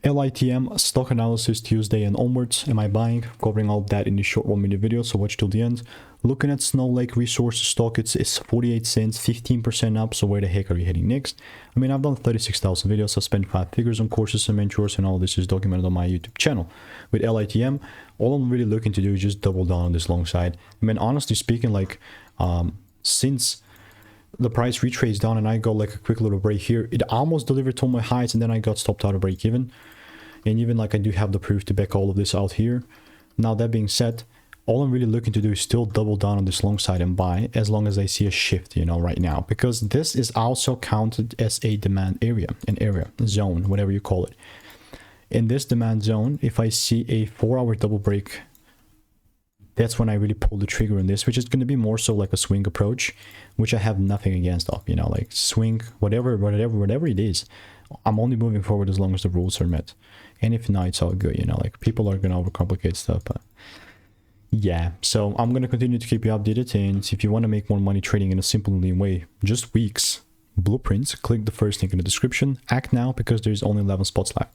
LITM Stock Analysis Tuesday and onwards. Am I buying? Covering all that in this short 1-minute video, so watch till the end. Looking at Snow Lake Resources stock, it's 48 cents, 15% up, so where the heck are you heading next? I mean, I've done 36,000 videos, I've spent 5 figures on courses and mentors, and all this is documented on my YouTube channel. With LITM, all I'm really looking to do is just double down on this long side. I mean, honestly speaking, like, since the price retraces down and I got like a quick little break here, it almost delivered to my highs and then I got stopped out of break even. And even like I do have the proof to back all of this out here. Now that being said, all I'm really looking to do is still double down on this long side and buy as long as I see a shift, you know, right now, because this is also counted as a demand area, zone, whatever you call it. In this demand zone, if I see a 4-hour double break, that's when I really pull the trigger on this, which is going to be more so like a swing approach, which I have nothing against of, you know, like swing, whatever it is. I'm only moving forward as long as the rules are met. And if not, it's all good, you know, like people are going to overcomplicate stuff, but yeah. So I'm going to continue to keep you updated, and if you want to make more money trading in a simple and lean way, just weeks, blueprints, click the first link in the description, act now because there's only 11 spots left.